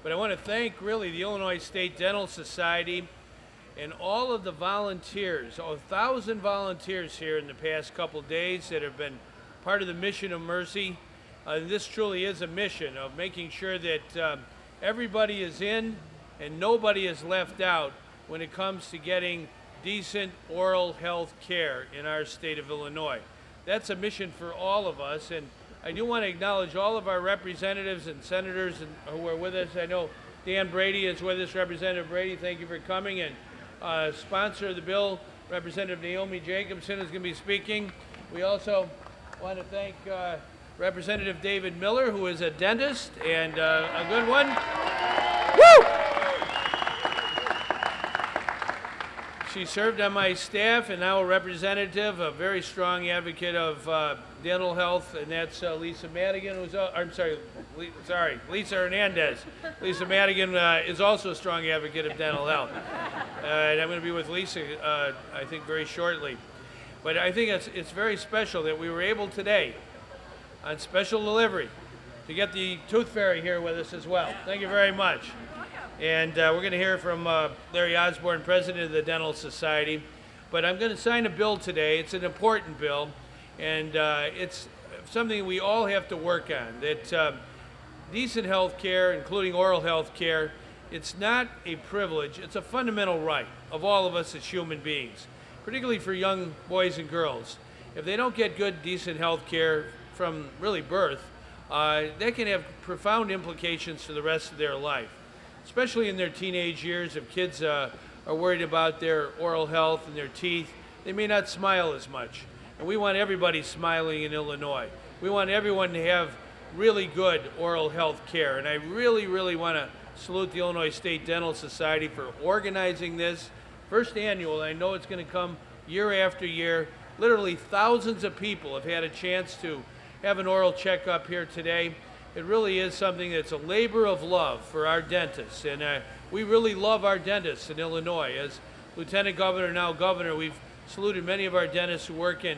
But I want to thank really the Illinois State Dental Society and all of the volunteers, 1,000 volunteers here in the past couple days that have been part of the mission of mercy. This truly is a mission of making sure that everybody is in and nobody is left out when it comes to getting decent oral health care in our state of Illinois. That's a mission for all of us, and I do want to acknowledge all of our representatives and senators who are with us. I know Dan Brady is with us. Representative Brady, thank you for coming. And sponsor of the bill, Representative Naomi Jacobson, is going to be speaking. We also want to thank Representative David Miller, who is a dentist and a good one. Woo! She served on my staff and now a representative, a very strong advocate of dental health, and that's Lisa Madigan, Lisa Hernandez. Lisa Madigan is also a strong advocate of dental health. And I'm going to be with Lisa, I think, very shortly. But I think it's very special that we were able today, on special delivery, to get the Tooth Fairy here with us as well. Thank you very much. And we're going to hear from Larry Osborne, President of the Dental Society. But I'm going to sign a bill today. It's an important bill, and it's something we all have to work on, that decent health care, including oral health care, it's not a privilege, it's a fundamental right of all of us as human beings, particularly for young boys and girls. If they don't get good, decent health care from really birth, that can have profound implications for the rest of their life, especially in their teenage years. If kids are worried about their oral health and their teeth, they may not smile as much. And we want everybody smiling in Illinois. We want everyone to have really good oral health care. And I really, really want to salute the Illinois State Dental Society for organizing this. First annual, I know it's going to come year after year. Literally thousands of people have had a chance to have an oral checkup here today. It really is something that's a labor of love for our dentists. And we really love our dentists in Illinois. As Lieutenant Governor, now Governor, we've saluted many of our dentists who work in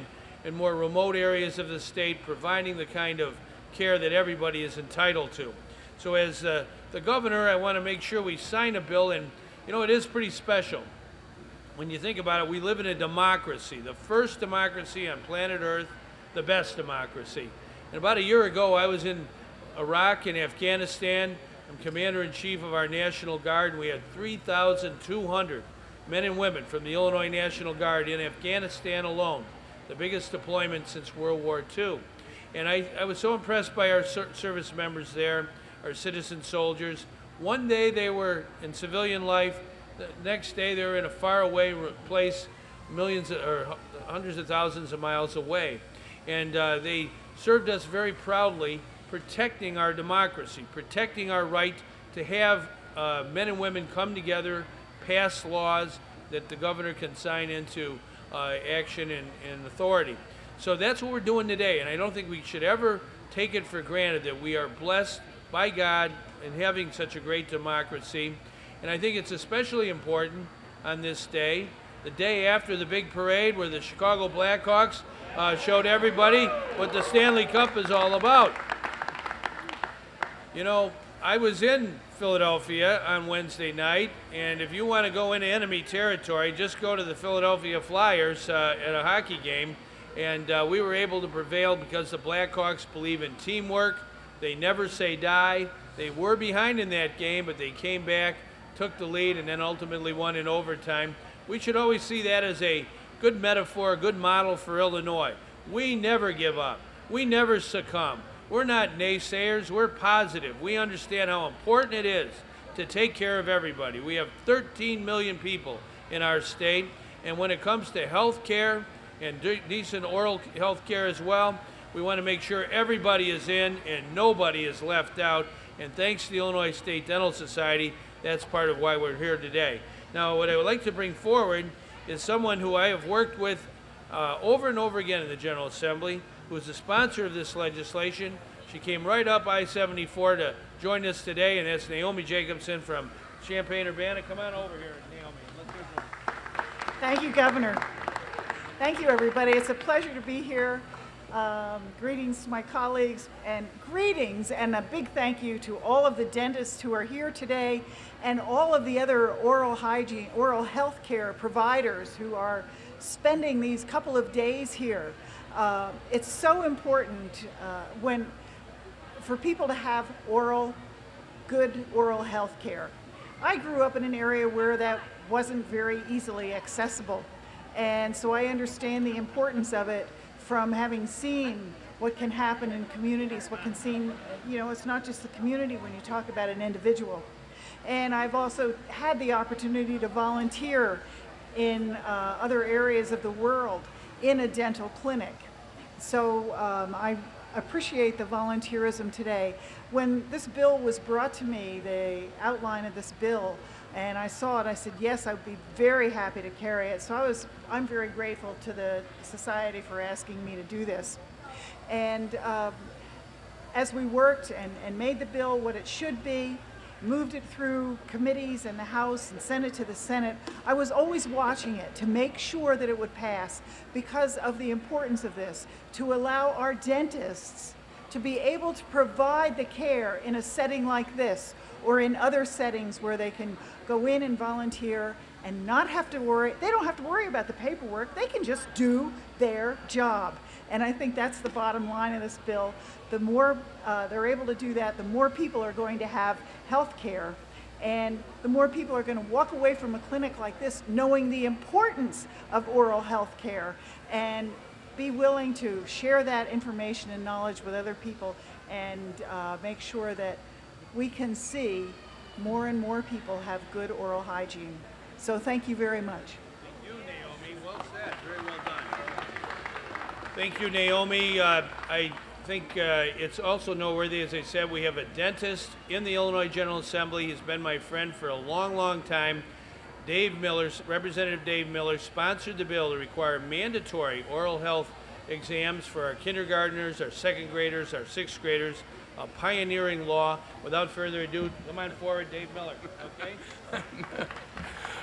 more remote areas of the state, providing the kind of care that everybody is entitled to. So as the Governor, I want to make sure we sign a bill, and you know, it is pretty special. When you think about it, we live in a democracy, the first democracy on planet Earth, the best democracy. And about a year ago, I was in Iraq and Afghanistan. I'm Commander-in-Chief of our National Guard, and we had 3,200 men and women from the Illinois National Guard in Afghanistan alone, the biggest deployment since World War II. And I was so impressed by our service members there, our citizen soldiers. One day they were in civilian life, the next day they were in a faraway place, millions or hundreds of thousands of miles away. And they served us very proudly, protecting our democracy, protecting our right to have men and women come together, pass laws that the governor can sign into action and authority. So that's what we're doing today, and I don't think we should ever take it for granted that we are blessed by God in having such a great democracy. And I think it's especially important on this day, the day after the big parade where the Chicago Blackhawks showed everybody what the Stanley Cup is all about. You know, I was in Philadelphia on Wednesday night, and if you want to go into enemy territory, just go to the Philadelphia Flyers at a hockey game. And we were able to prevail because the Blackhawks believe in teamwork. They never say die. They were behind in that game, but they came back, took the lead, and then ultimately won in overtime. We should always see that as a good metaphor, a good model for Illinois. We never give up. We never succumb. We're not naysayers. We're positive. We understand how important it is to take care of everybody. We have 13 million people in our state, and when it comes to health care, and decent oral health care as well, we want to make sure everybody is in and nobody is left out. And thanks to the Illinois State Dental Society, that's part of why we're here today. Now, what I would like to bring forward is someone who I have worked with over and over again in the General Assembly, who is the sponsor of this legislation. She came right up I-74 to join us today, and that's Naomi Jacobson from Champaign-Urbana. Come on over here, Naomi. Let's hear from you. Thank you, Governor. Thank you, everybody. It's a pleasure to be here Greetings to my colleagues, and greetings and a big thank you to all of the dentists who are here today and all of the other oral health care providers who are spending these couple of days here. It's so important for people to have good oral health care. I grew up in an area where that wasn't very easily accessible, and so I understand the importance of it from having seen what can happen in communities, it's not just the community when you talk about an individual. And I've also had the opportunity to volunteer in other areas of the world in a dental clinic. So I appreciate the volunteerism today. When this bill was brought to me, the outline of this bill, and I saw it, I said, yes, I'd be very happy to carry it. So I'm very grateful to the Society for asking me to do this. And as we worked and made the bill what it should be, moved it through committees in the House and sent it to the Senate, I was always watching it to make sure that it would pass because of the importance of this, to allow our dentists to be able to provide the care in a setting like this or in other settings where they can go in and volunteer and not have to worry. They don't have to worry about the paperwork. They can just do their job. And I think that's the bottom line of this bill. The more they're able to do that, the more people are going to have health care. And the more people are going to walk away from a clinic like this knowing the importance of oral health care and be willing to share that information and knowledge with other people and make sure that we can see more and more people have good oral hygiene. So thank you very much. Thank you, Naomi. Well said. Very well done. Thank you, Naomi. I think it's also noteworthy, as I said, we have a dentist in the Illinois General Assembly. He's been my friend for a long, long time. Representative Dave Miller sponsored the bill to require mandatory oral health exams for our kindergartners, our second graders, our sixth graders, a pioneering law. Without further ado, come on forward, Dave Miller. Okay?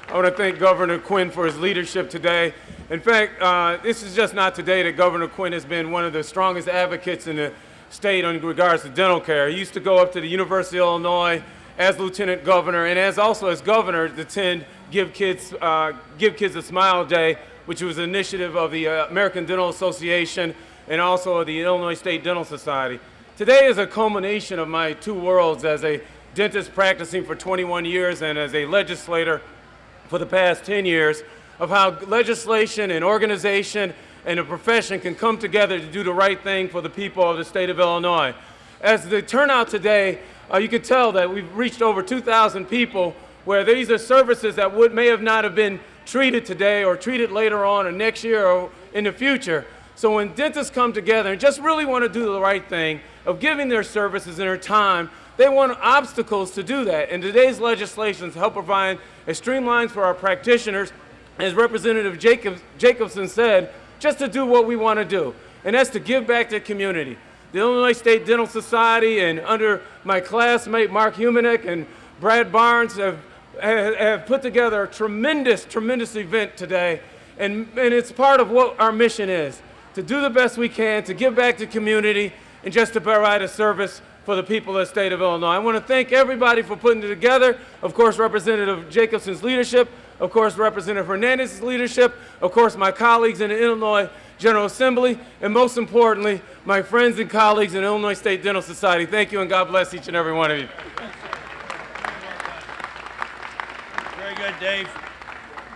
I want to thank Governor Quinn for his leadership today. In fact, this is just not today that Governor Quinn has been one of the strongest advocates in the state in regards to dental care. He used to go up to the University of Illinois as lieutenant governor and as governor to attend Give Kids a Smile Day, which was an initiative of the American Dental Association and also of the Illinois State Dental Society. Today is a culmination of my two worlds as a dentist practicing for 21 years and as a legislator for the past 10 years of how legislation and organization and a profession can come together to do the right thing for the people of the state of Illinois. As the turnout today, you can tell that we've reached over 2,000 people where these are services that may have not have been treated today or treated later on or next year or in the future. So when dentists come together and just really want to do the right thing of giving their services and their time, they want obstacles to do that. And today's legislation help provide a streamlines for our practitioners, as Representative Jacobson said, just to do what we want to do, and that's to give back to the community. The Illinois State Dental Society and under my classmate Mark Humanek and Brad Barnes have put together a tremendous event today, and it's part of what our mission is, to do the best we can, to give back to the community, and just to provide a service for the people of the state of Illinois. I want to thank everybody for putting it together. Of course, Representative Jacobson's leadership, of course, Representative Hernandez's leadership, of course, my colleagues in the Illinois General Assembly, and most importantly, my friends and colleagues in the Illinois State Dental Society. Thank you, and God bless each and every one of you. Very good, Dave.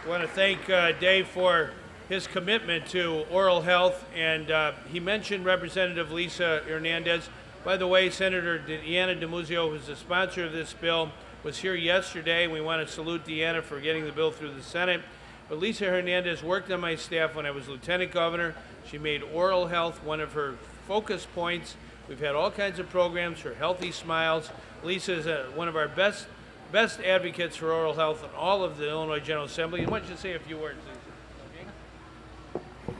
I want to thank Dave for his commitment to oral health, and he mentioned Representative Lisa Hernandez. By the way, Senator Deanna DiMuzio, who's the sponsor of this bill, was here yesterday. We want to salute Deanna for getting the bill through the Senate. But Lisa Hernandez worked on my staff when I was lieutenant governor. She made oral health one of her focus points. We've had all kinds of programs for Healthy Smiles. Lisa is one of our best advocates for oral health in all of the Illinois General Assembly. And why don't you say a few words, Lisa? Okay?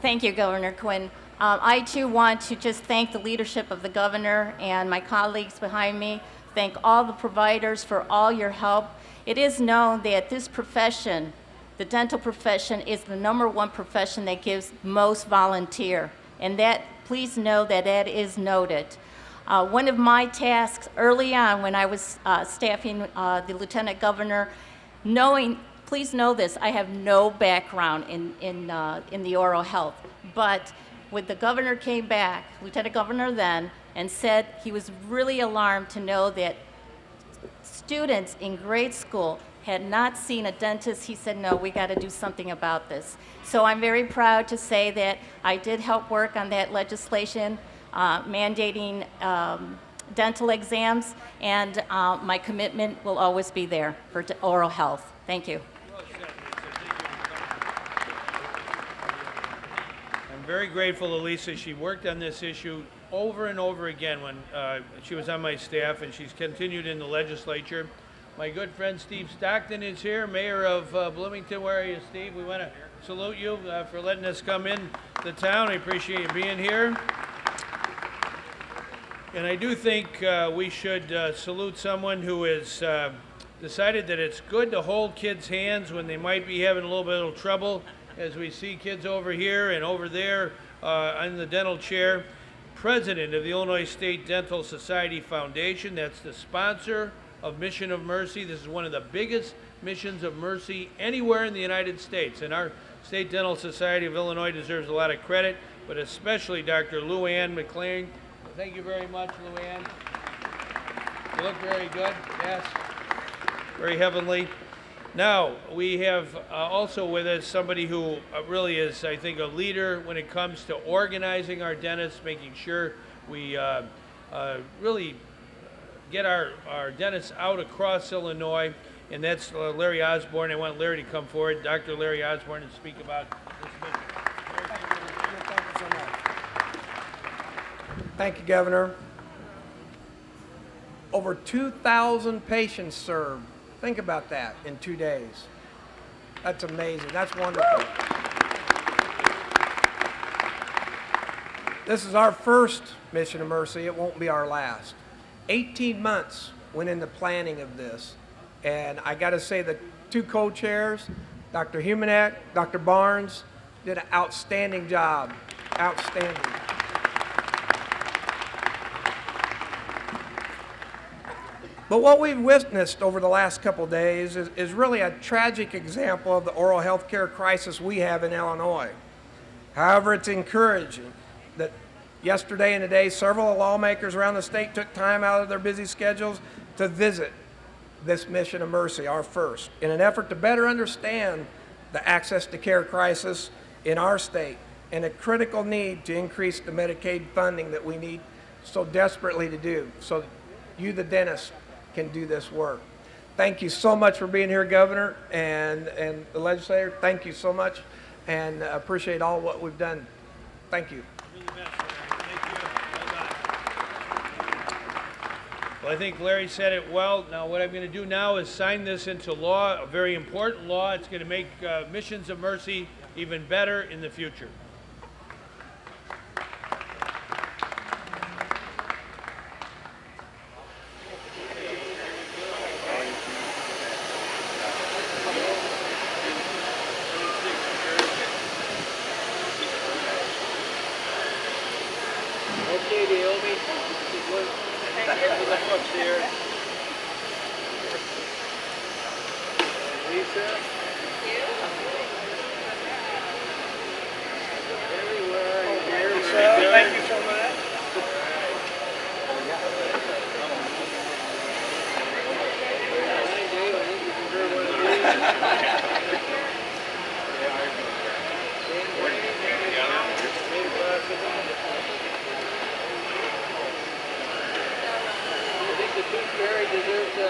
Thank you, Governor Quinn. I too want to just thank the leadership of the governor and my colleagues behind me. Thank all the providers for all your help. It is known that this profession, the dental profession, is the #1 profession that gives most volunteer. and that, please know that that is noted. One of my tasks early on when I was staffing the Lieutenant Governor, please know this, I have no background in the oral health, but when the governor came back, Lieutenant Governor then, and said he was really alarmed to know that students in grade school had not seen a dentist, he said, no, we got to do something about this. So I'm very proud to say that I did help work on that legislation mandating dental exams, and my commitment will always be there for oral health. Thank you. I'm very grateful to Lisa. She worked on this issue over and over again when she was on my staff, and she's continued in the legislature. My good friend Steve Stockton is here, Mayor of Bloomington. Where are you, Steve? We want to salute you for letting us come in the town. I appreciate you being here. And I do think we should salute someone who has decided that it's good to hold kids' hands when they might be having a little bit of trouble, as we see kids over here and over there in the dental chair. President of the Illinois State Dental Society Foundation, that's the sponsor of Mission of Mercy. This is one of the biggest missions of mercy anywhere in the United States, and our State Dental Society of Illinois deserves a lot of credit, but especially Dr. Lou Ann McLean. Thank you very much, Lou Ann. You look very good, yes, very heavenly. Now, we have also with us somebody who really is, I think, a leader when it comes to organizing our dentists, making sure we really get our dentists out across Illinois, and that's Larry Osborne. I want Larry to come forward, Dr. Larry Osborne, and speak about this mission. Thank you, Governor. Over 2,000 patients served. Think about that in 2 days. That's amazing. That's wonderful. This is our first Mission of Mercy. It won't be our last. 18 months went into planning of this. And I got to say the two co-chairs, Dr. Humanek, Dr. Barnes, did an outstanding job. Outstanding. But what we've witnessed over the last couple of days is really a tragic example of the oral health care crisis we have in Illinois. However, it's encouraging that yesterday and today, several lawmakers around the state took time out of their busy schedules to visit this Mission of Mercy, our first, in an effort to better understand the access to care crisis in our state and a critical need to increase the Medicaid funding that we need so desperately to do, so you, the dentist, can do this work. Thank you so much for being here, Governor, and the legislator. Thank you so much, and appreciate all what we've done. Thank you. Well, I think Larry said it well. Now, what I'm going to do now is sign this into law, a very important law. It's going to make Missions of Mercy even better in the future. Okay, Naomi. Upstairs. Lisa. Thank you so much. I think the tooth fairy deserves a